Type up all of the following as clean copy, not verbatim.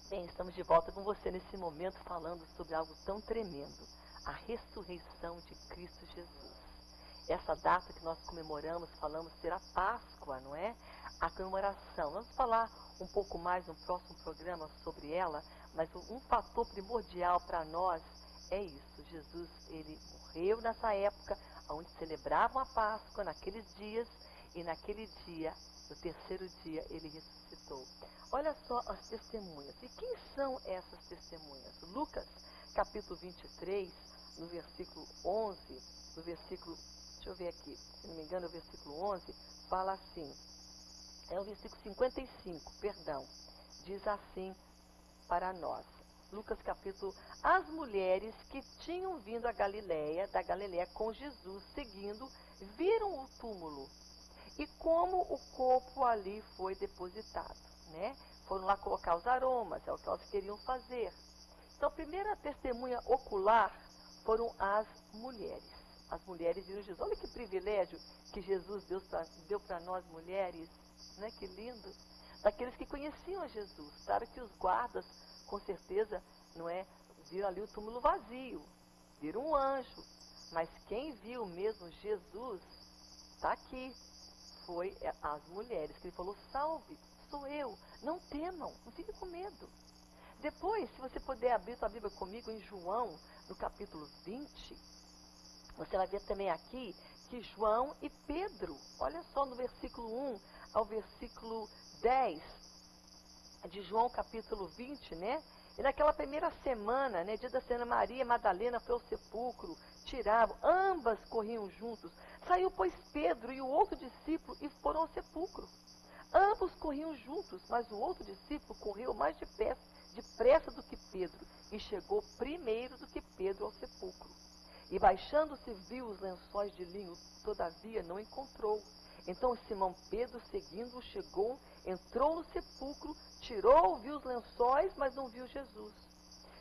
Bem, estamos de volta com você nesse momento falando sobre algo tão tremendo, a ressurreição de Cristo Jesus. Essa data que nós comemoramos, falamos ser a Páscoa, não é? A comemoração. Vamos falar um pouco mais no próximo programa sobre ela, mas um fator primordial para nós é isso. Jesus, ele morreu nessa época, onde celebravam a Páscoa, naqueles dias, e naquele dia, no terceiro dia, ele ressuscitou. Olha só as testemunhas. E quem são essas testemunhas? Lucas, capítulo 23, no versículo 11, no versículo, deixa eu ver aqui, se não me engano, o versículo 11, fala assim, é o versículo 55, perdão, diz assim para nós. Lucas capítulo, as mulheres que tinham vindo da Galiléia com Jesus, seguindo, viram o túmulo e como o corpo ali foi depositado, né? Foram lá colocar os aromas, é o que elas queriam fazer. Então, a primeira testemunha ocular foram as mulheres. As mulheres viram Jesus. Olha que privilégio que Jesus deu para nós mulheres, né? Que lindo. Daqueles que conheciam a Jesus. Claro que os guardas, com certeza, não é, viram ali o túmulo vazio, viram um anjo. Mas quem viu mesmo Jesus, está aqui, foi as mulheres, que ele falou, salve, sou eu, não temam, não fiquem com medo. Depois, se você puder abrir sua Bíblia comigo em João, no capítulo 20, você vai ver também aqui que João e Pedro, olha só no versículo 1 ao versículo 10 de João capítulo 20, né? E naquela primeira semana, né, dia da semana, Maria Madalena foi ao sepulcro, tiravam, ambas corriam juntos. Saiu, pois, Pedro e o outro discípulo e foram ao sepulcro. Ambos corriam juntos, mas o outro discípulo correu mais depressa do que Pedro, e chegou primeiro do que Pedro ao sepulcro. E baixando-se viu os lençóis de linho, todavia não encontrou. Então Simão Pedro, seguindo-o, chegou, entrou no sepulcro, tirou, viu os lençóis, mas não viu Jesus.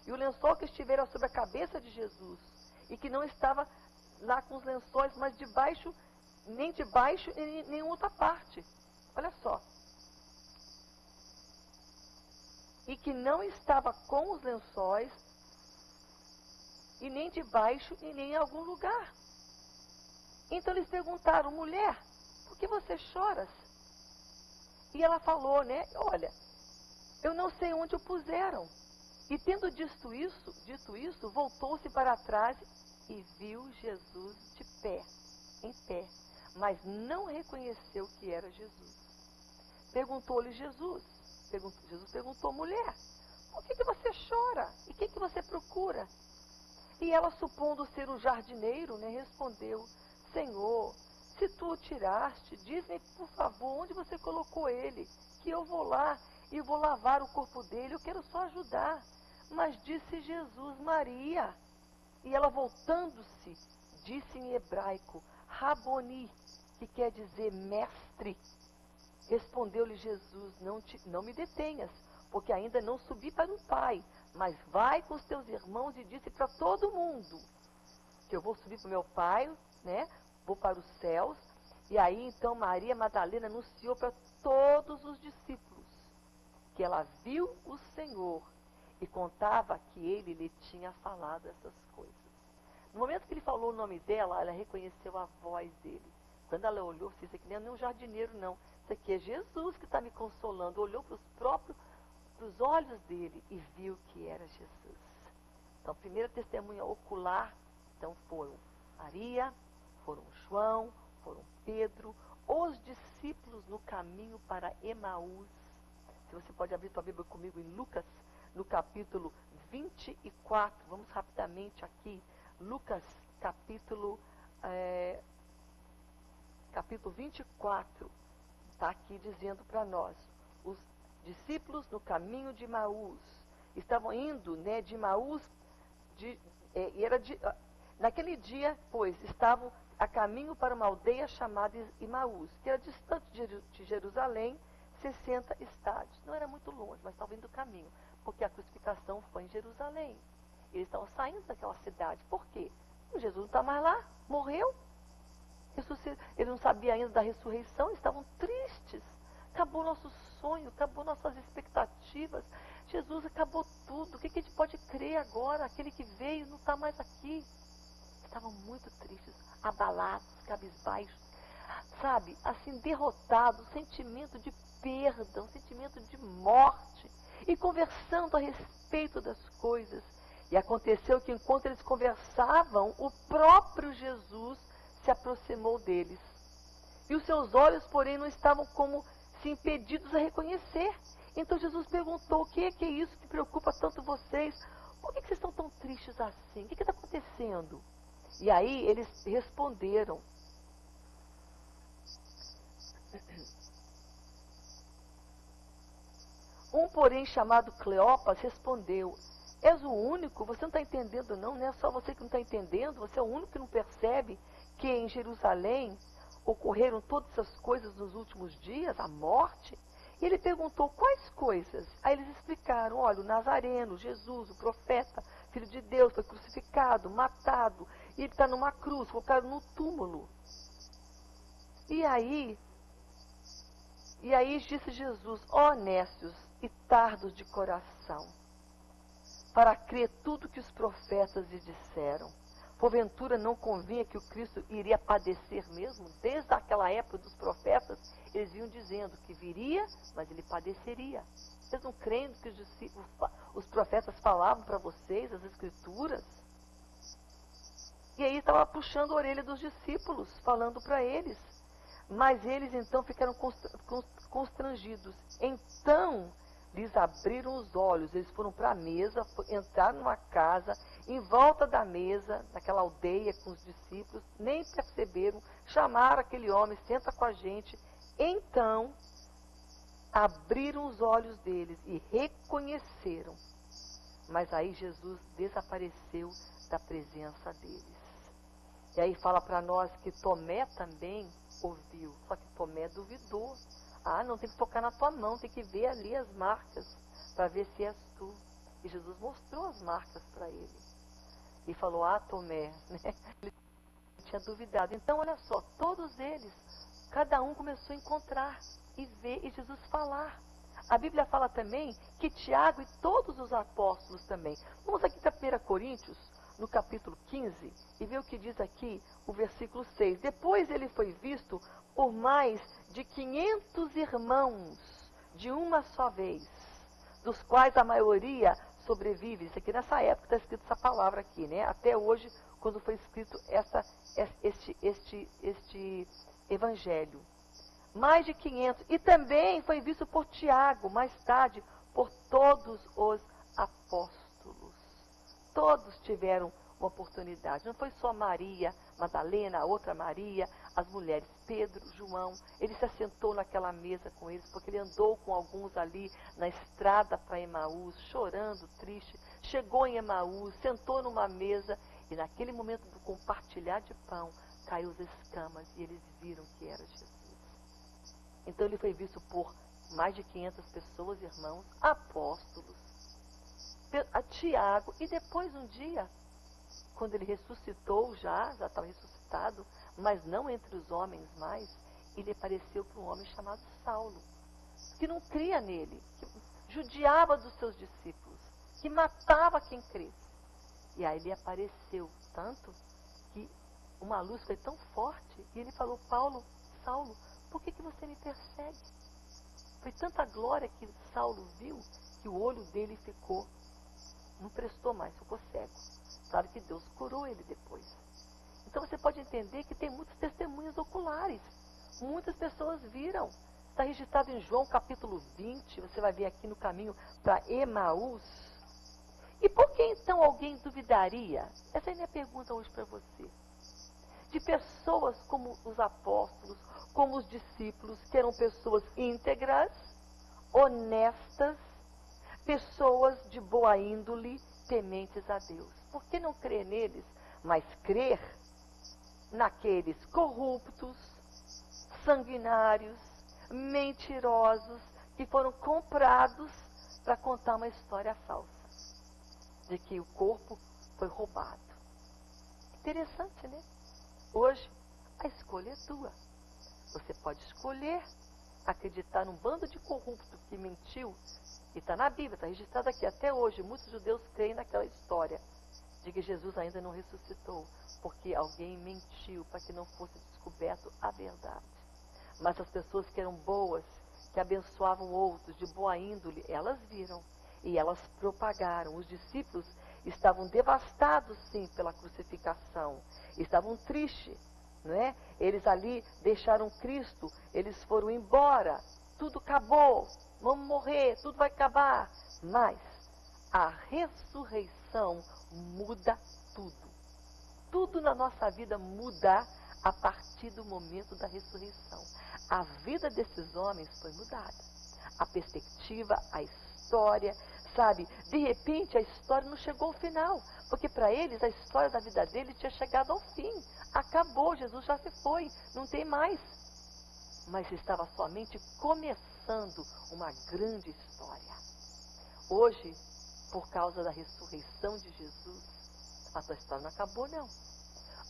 E o lençol que estivera sobre a cabeça de Jesus, e que não estava lá com os lençóis, mas nem de baixo e nem outra parte. Olha só. E que não estava com os lençóis, e nem de baixo e nem em algum lugar. Então eles perguntaram, mulher, por que você choras? E ela falou, né, olha, eu não sei onde o puseram. E tendo dito isso, voltou-se para trás e viu Jesus de pé, em pé, mas não reconheceu que era Jesus. Perguntou-lhe Jesus perguntou, mulher, por que você chora? E quem que você procura? E ela, supondo ser o jardineiro, né, respondeu, Senhor, se tu o tiraste, diz-me, por favor, onde você colocou ele, que eu vou lá e vou lavar o corpo dele, eu quero só ajudar. Mas disse Jesus, Maria. E ela, voltando-se, disse em hebraico, Raboni, que quer dizer mestre. Respondeu-lhe Jesus, não me detenhas, porque ainda não subi para o Pai, mas vai com os teus irmãos e disse para todo mundo que eu vou subir para o meu Pai, né? Vou para os céus. E aí então Maria Madalena anunciou para todos os discípulos que ela viu o Senhor e contava que ele lhe tinha falado essas coisas. No momento que ele falou o nome dela, ela reconheceu a voz dele. Quando ela olhou, disse, isso aqui não é um jardineiro não, isso aqui é Jesus que está me consolando. Olhou para os olhos dele e viu que era Jesus. Então, a primeira testemunha ocular, então foram Maria, foram João, foram Pedro, os discípulos no caminho para Emaús. Se você pode abrir tua Bíblia comigo em Lucas, no capítulo 24, vamos rapidamente aqui, Lucas capítulo 24, está aqui dizendo para nós, os discípulos no caminho de Emaús, estavam indo, né, de Emaús, naquele dia, pois, estavam a caminho para uma aldeia chamada Emaús, que era distante de Jerusalém, 60 estádios. Não era muito longe, mas estava indo do caminho, porque a crucificação foi em Jerusalém. Eles estavam saindo daquela cidade. Por quê? Jesus não está mais lá, morreu. Eles não sabiam ainda da ressurreição, estavam tristes, Acabou nosso sonho, acabou nossas expectativas. Jesus acabou tudo. O que a gente pode crer agora? Aquele que veio não está mais aqui. Estavam muito tristes, abalados, cabisbaixos, sabe? Assim, derrotados, sentimento de perda, um sentimento de morte. E conversando a respeito das coisas. E aconteceu que enquanto eles conversavam, o próprio Jesus se aproximou deles. E os seus olhos, porém, não estavam como se impedidos a reconhecer. Então Jesus perguntou: o que é isso que preocupa tanto vocês? Por que vocês estão tão tristes assim? O que está acontecendo? E aí eles responderam. Um, porém, chamado Cleopas, respondeu: és o único? Você não está entendendo não é só você que não está entendendo? Você é o único que não percebe que em Jerusalém ocorreram todas essas coisas nos últimos dias, a morte? E ele perguntou: quais coisas? Aí eles explicaram: olha, o Nazareno, Jesus, o profeta, filho de Deus, foi crucificado, matado, e ele está numa cruz, colocado no túmulo. E aí disse Jesus: ó nécios e tardos de coração, para crer tudo que os profetas lhes disseram. Porventura não convinha que o Cristo iria padecer mesmo? Desde aquela época dos profetas, eles vinham dizendo que viria, mas ele padeceria. Vocês não creem no que os profetas falavam para vocês, as escrituras? E aí estava puxando a orelha dos discípulos, falando para eles. Mas eles então ficaram constrangidos. Então lhes abriram os olhos, eles foram para a mesa, entraram numa casa, em volta da mesa, naquela aldeia com os discípulos, nem perceberam, chamaram aquele homem: senta com a gente. Então abriram os olhos deles e reconheceram. Mas aí Jesus desapareceu da presença deles. E aí fala para nós que Tomé também ouviu, só que Tomé duvidou. Ah, não, tem que tocar na tua mão, tem que ver ali as marcas, para ver se és tu. E Jesus mostrou as marcas para ele. E falou: ah, Tomé, né? Ele tinha duvidado. Então, olha só, todos eles, cada um começou a encontrar e ver e Jesus falar. A Bíblia fala também que Tiago e todos os apóstolos também. Vamos aqui para 1 Coríntios, no capítulo 15, e ver o que diz aqui o versículo 6. Depois ele foi visto por mais de 500 irmãos de uma só vez, dos quais a maioria sobrevive. Isso aqui nessa época está escrito essa palavra aqui, né? Até hoje, quando foi escrito este evangelho. Mais de 500. E também foi visto por Tiago, mais tarde, por todos os apóstolos. Todos tiveram uma oportunidade. Não foi só Maria Madalena, a outra Maria, as mulheres, Pedro, João. Ele se assentou naquela mesa com eles, porque ele andou com alguns ali na estrada para Emaús, chorando, triste. Chegou em Emaús, sentou numa mesa, e naquele momento do compartilhar de pão, caiu as escamas e eles viram que era Jesus. Então ele foi visto por mais de 500 pessoas, irmãos, apóstolos, a Tiago, e depois um dia, quando ele ressuscitou, já estava ressuscitado, mas não entre os homens mais, ele apareceu para um homem chamado Saulo, que não cria nele, que judiava dos seus discípulos, que matava quem cresce. E aí ele apareceu, tanto que uma luz foi tão forte, e ele falou: Saulo, por que você me persegue? Foi tanta glória que Saulo viu, que o olho dele ficou, não prestou mais, ficou cego. Claro que Deus curou ele depois. Então você pode entender que tem muitos testemunhos oculares. Muitas pessoas viram. Está registrado em João capítulo 20, você vai ver aqui no caminho para Emaús. E por que então alguém duvidaria? Essa é a minha pergunta hoje para você. De pessoas como os apóstolos, como os discípulos, que eram pessoas íntegras, honestas, pessoas de boa índole, tementes a Deus. Por que não crer neles, mas crer naqueles corruptos, sanguinários, mentirosos, que foram comprados para contar uma história falsa, de que o corpo foi roubado? Interessante, né? Hoje, a escolha é tua. Você pode escolher acreditar num bando de corrupto que mentiu, e está na Bíblia, está registrado aqui até hoje, muitos judeus creem naquela história de que Jesus ainda não ressuscitou, porque alguém mentiu para que não fosse descoberto a verdade. Mas as pessoas que eram boas, que abençoavam outros, de boa índole, elas viram e elas propagaram. Os discípulos estavam devastados, sim, pela crucificação, estavam tristes, não é? Eles ali deixaram Cristo, eles foram embora, tudo acabou, vamos morrer, tudo vai acabar. Mas a ressurreição muda tudo. Tudo na nossa vida muda a partir do momento da ressurreição. A vida desses homens foi mudada. A perspectiva, a história, sabe? De repente a história não chegou ao final, porque para eles a história da vida dele tinha chegado ao fim. Acabou, Jesus já se foi, não tem mais. Mas estava somente começando uma grande história. Hoje, por causa da ressurreição de Jesus, a tua história não acabou, não.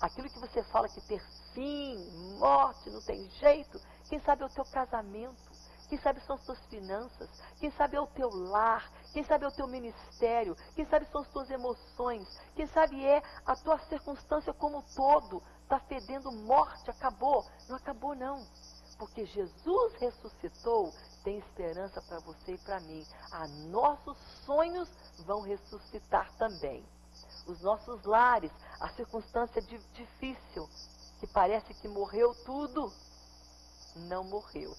Aquilo que você fala que ter fim, morte, não tem jeito, quem sabe é o teu casamento, quem sabe são as tuas finanças, quem sabe é o teu lar, quem sabe é o teu ministério, quem sabe são as tuas emoções, quem sabe é a tua circunstância como um todo, está fedendo morte, acabou. Não acabou, não. Porque Jesus ressuscitou, tem esperança para você e para mim. Nossos sonhos vão ressuscitar também. Os nossos lares, a circunstância difícil, que parece que morreu tudo, não morreu.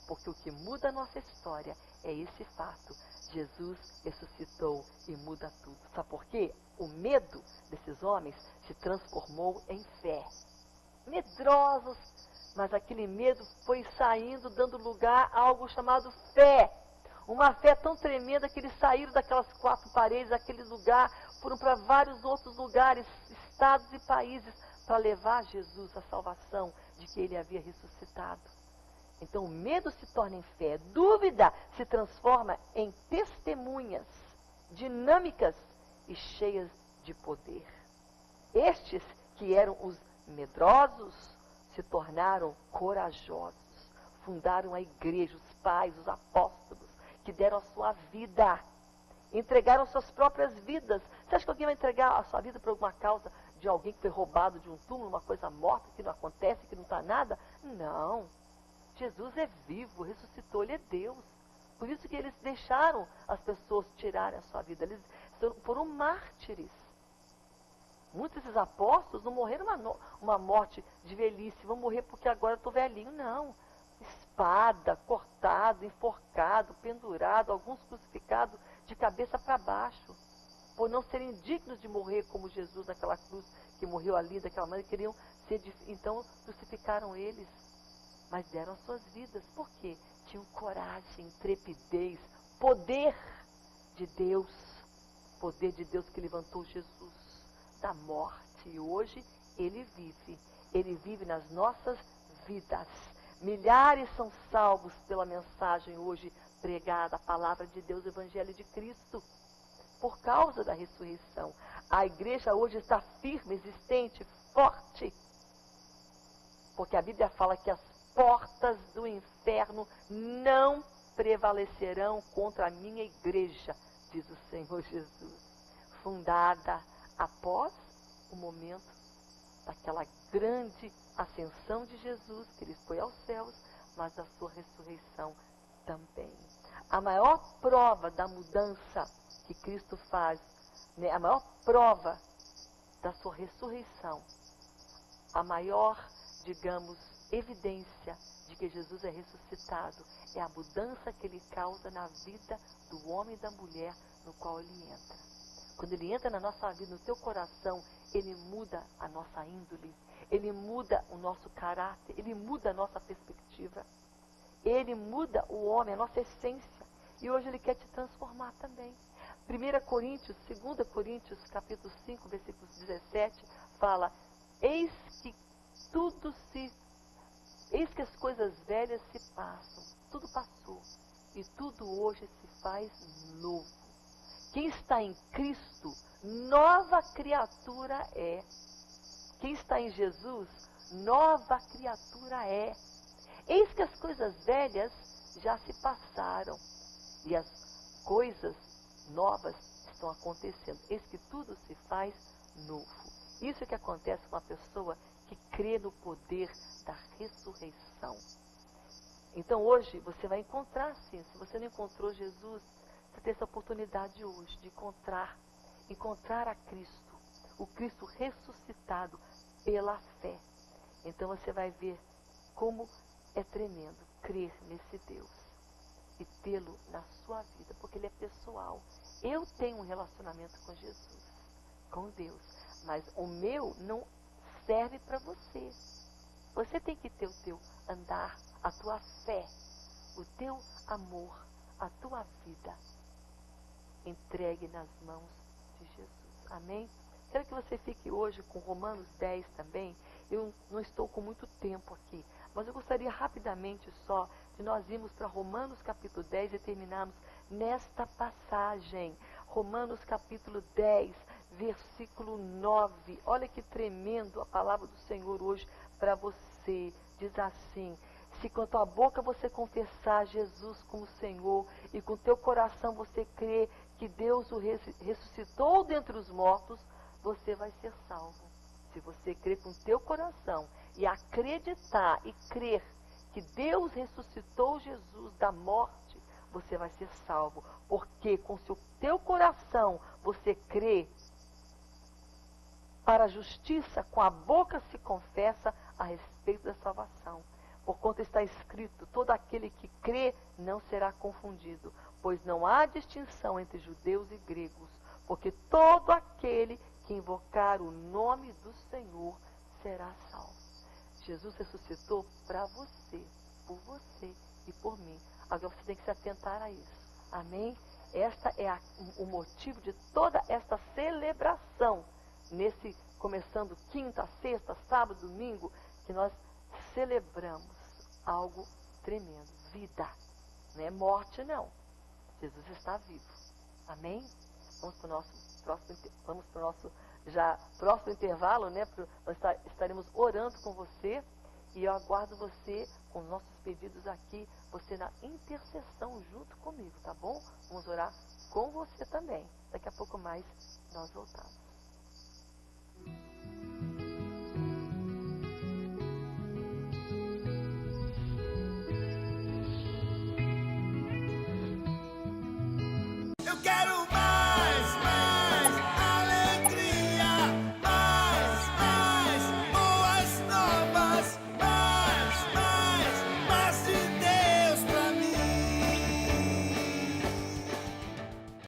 Porque o que muda a nossa história é esse fato. Jesus ressuscitou e muda tudo. Sabe por quê? O medo desses homens se transformou em fé. Medrosos, mas aquele medo foi saindo, dando lugar a algo chamado fé. Uma fé tão tremenda que eles saíram daquelas 4 paredes, daquele lugar, foram para vários outros lugares, estados e países, para levar a Jesus a salvação de que ele havia ressuscitado. Então o medo se torna em fé, dúvida se transforma em testemunhas dinâmicas e cheias de poder. Estes que eram os medrosos se tornaram corajosos, fundaram a igreja, os pais, os apóstolos, que deram a sua vida, entregaram suas próprias vidas. Você acha que alguém vai entregar a sua vida por alguma causa de alguém que foi roubado de um túmulo, uma coisa morta, que não acontece, que não está nada? Não. Jesus é vivo, ressuscitou, ele é Deus. Por isso que eles deixaram as pessoas tirarem a sua vida. Eles foram mártires. Muitos desses apóstolos não morreram uma morte de velhice, vão morrer porque agora eu estou velhinho. Não. Espada, cortado, enforcado, pendurado, alguns crucificados de cabeça para baixo. Por não serem dignos de morrer como Jesus naquela cruz, que morreu ali daquela maneira, queriam ser, então crucificaram eles. Mas deram as suas vidas. Por quê? Tinham coragem, intrepidez, poder de Deus. Poder de Deus que levantou Jesus da morte. E hoje ele vive. Ele vive nas nossas vidas. Milhares são salvos pela mensagem hoje pregada, a palavra de Deus, o Evangelho de Cristo. Por causa da ressurreição. A igreja hoje está firme, existente, forte. Porque a Bíblia fala que as portas do inferno não prevalecerão contra a minha igreja, diz o Senhor Jesus. Fundada após o momento daquela grande ascensão de Jesus, que ele foi aos céus, mas da sua ressurreição também. A maior prova da mudança que Cristo faz, né, a maior prova da sua ressurreição, a maior, digamos, evidência de que Jesus é ressuscitado é a mudança que ele causa na vida do homem e da mulher no qual ele entra. Quando ele entra na nossa vida, no teu coração, ele muda a nossa índole, ele muda o nosso caráter, ele muda a nossa perspectiva, ele muda o homem, a nossa essência, e hoje ele quer te transformar também. 1 Coríntios, 2 Coríntios, capítulo 5, versículo 17, fala: eis que as coisas velhas se passam, tudo passou, e tudo hoje se faz novo. Quem está em Cristo, nova criatura é. Quem está em Jesus, nova criatura é. Eis que as coisas velhas já se passaram e as coisas novas estão acontecendo. Eis que tudo se faz novo. Isso é que acontece com uma pessoa que crê no poder da ressurreição. Então hoje você vai encontrar sim. Se você não encontrou Jesus, você tem essa oportunidade hoje de encontrar a Cristo, o Cristo ressuscitado pela fé. Então você vai ver como é tremendo crer nesse Deus e tê-lo na sua vida, porque ele é pessoal. Eu tenho um relacionamento com Jesus, com Deus, mas o meu não serve para você. Você tem que ter o teu andar, a tua fé, o teu amor, a tua vida entregue nas mãos de Jesus. Amém? Quero que você fique hoje com Romanos 10 também. Eu não estou com muito tempo aqui, mas eu gostaria rapidamente só de nós irmos para Romanos capítulo 10 e terminarmos nesta passagem. Romanos capítulo 10, versículo 9. Olha que tremendo a palavra do Senhor hoje para você. Diz assim: se com a tua boca você confessar Jesus como Senhor e com o teu coração você crer que Deus o ressuscitou dentre os mortos, você vai ser salvo. Se você crer com o teu coração e acreditar e crer que Deus ressuscitou Jesus da morte, você vai ser salvo. Porque com o teu coração você crê para a justiça, com a boca se confessa a respeito da salvação. Porquanto está escrito, todo aquele que crê não será confundido, pois não há distinção entre judeus e gregos, porque todo aquele que invocar o nome do Senhor será salvo. Jesus ressuscitou para você, por você e por mim. Agora você tem que se atentar a isso. Amém? Esta é o motivo de toda esta celebração, começando quinta, sexta, sábado, domingo, que nós celebramos algo tremendo. Vida. Não é morte, não. Jesus está vivo. Amém? Vamos para o nosso próximo intervalo, né? Nós estaremos orando com você e eu aguardo você com os nossos pedidos aqui, você na intercessão junto comigo, tá bom? Vamos orar com você também. Daqui a pouco mais nós voltamos. Eu quero